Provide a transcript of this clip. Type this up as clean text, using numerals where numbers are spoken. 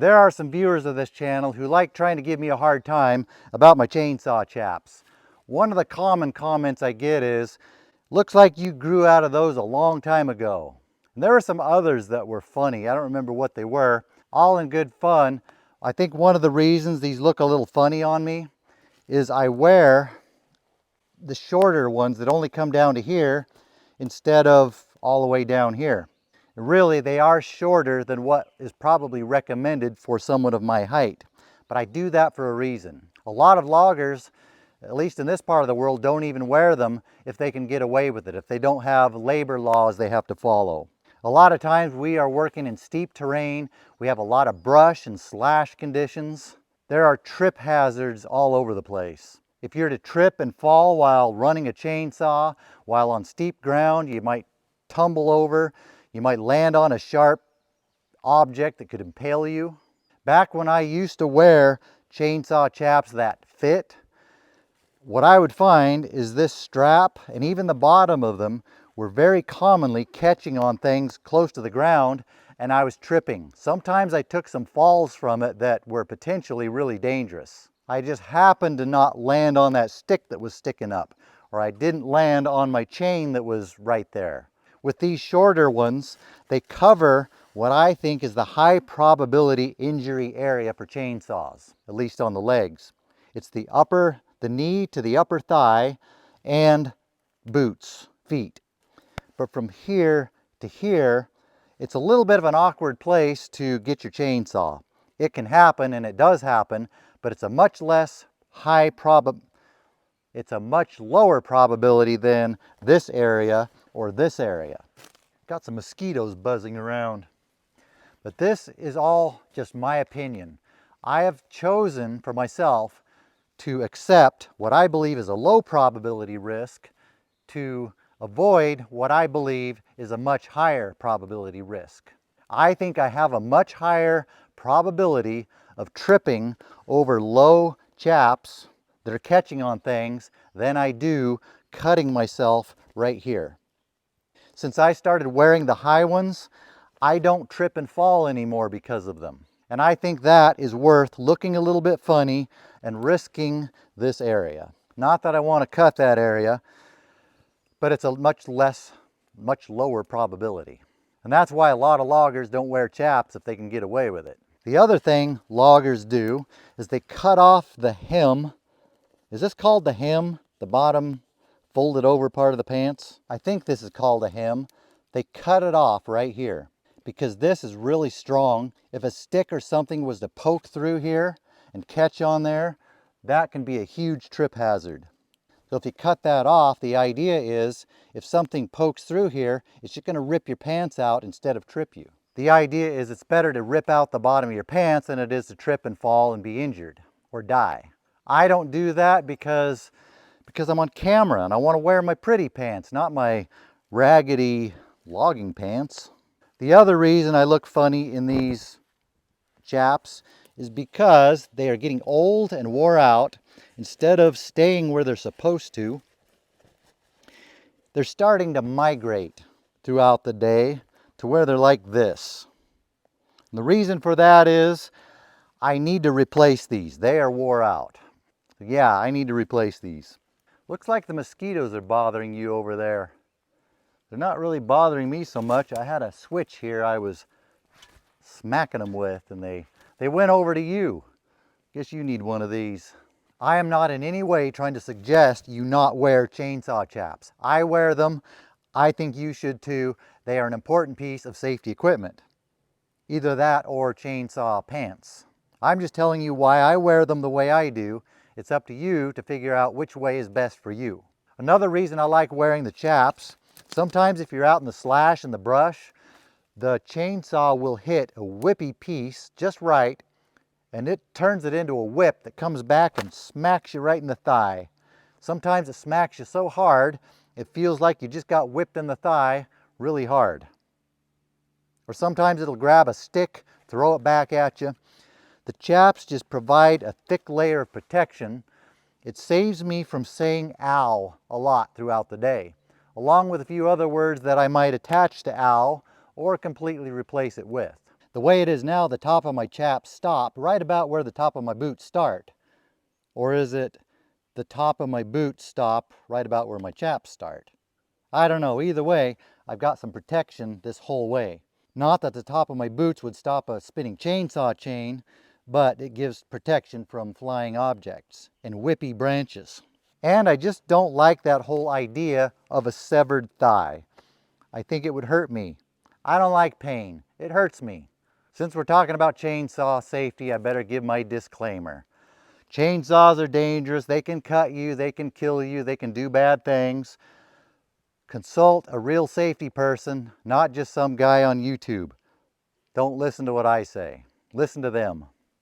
There are some viewers of this channel who like trying to give me a hard time about my chainsaw chaps. One of the common comments I get is, looks like you grew out of those a long time ago. And there were some others that were funny. I don't remember what they were. All in good fun. I think one of the reasons these look a little funny on me is I wear the shorter ones that only come down to here instead of all the way down here. Really, they are shorter than what is probably recommended for someone of my height. But I do that for a reason. A lot of loggers, at least in this part of the world, don't even wear them if they can get away with it, if they don't have labor laws they have to follow. A lot of times we are working in steep terrain. We have a lot of brush and slash conditions. There are trip hazards all over the place. If you're to trip and fall while running a chainsaw, while on steep ground, you might tumble over. You might land on a sharp object that could impale you. Back when I used to wear chainsaw chaps that fit, what I would find is this strap and even the bottom of them were very commonly catching on things close to the ground, and I was tripping. Sometimes I took some falls from it that were potentially really dangerous. I just happened to not land on that stick that was sticking up, or I didn't land on my chain that was right there. With these shorter ones, they cover what I think is the high probability injury area for chainsaws, at least on the legs. It's the knee to the upper thigh and boots, feet. But from here to here, it's a little bit of an awkward place to get your chainsaw. It can happen, and it does happen, but it's a much lower probability than this area or this area. Got some mosquitoes buzzing around. But this is all just my opinion. I have chosen for myself to accept what I believe is a low probability risk to avoid what I believe is a much higher probability risk. I think I have a much higher probability of tripping over low chaps that are catching on things than I do cutting myself right here. Since I started wearing the high ones, I don't trip and fall anymore because of them. And I think that is worth looking a little bit funny and risking this area. Not that I want to cut that area, but it's a much lower probability. And that's why a lot of loggers don't wear chaps if they can get away with it. The other thing loggers do is they cut off the hem. Is this called the hem? The bottom folded over part of the pants? I think this is called a hem. They cut it off right here because this is really strong. If a stick or something was to poke through here and catch on there, that can be a huge trip hazard. So if you cut that off, the idea is if something pokes through here, it's just going to rip your pants out instead of trip you. The idea is it's better to rip out the bottom of your pants than it is to trip and fall and be injured or die. I don't do that because I'm on camera and I want to wear my pretty pants, not my raggedy logging pants. The other reason I look funny in these chaps is because they are getting old and wore out. Instead of staying where they're supposed to, they're starting to migrate throughout the day to where they're like this. And the reason for that is I need to replace these. They are wore out. So yeah, I need to replace these. Looks like the mosquitoes are bothering you over there. They're not really bothering me so much. I had a switch here I was smacking them with, and they went over to you. Guess you need one of these. I am not in any way trying to suggest you not wear chainsaw chaps. I wear them. I think you should too. They are an important piece of safety equipment. Either that or chainsaw pants. I'm just telling you why I wear them the way I do. It's up to you to figure out which way is best for you. Another reason I like wearing the chaps, sometimes if you're out in the slash and the brush, the chainsaw will hit a whippy piece just right, and it turns it into a whip that comes back and smacks you right in the thigh. Sometimes it smacks you so hard, it feels like you just got whipped in the thigh really hard. Or sometimes it'll grab a stick, throw it back at you. The chaps just provide a thick layer of protection. It saves me from saying ow a lot throughout the day, along with a few other words that I might attach to ow or completely replace it with. The way it is now, the top of my chaps stop right about where the top of my boots start. Or is it the top of my boots stop right about where my chaps start? I don't know. Either way, I've got some protection this whole way. Not that the top of my boots would stop a spinning chainsaw chain, but it gives protection from flying objects and whippy branches. And I just don't like that whole idea of a severed thigh. I think it would hurt me. I don't like pain. It hurts me. Since we're talking about chainsaw safety, I better give my disclaimer. Chainsaws are dangerous. They can cut you, they can kill you, they can do bad things. Consult a real safety person, not just some guy on YouTube. Don't listen to what I say. Listen to them.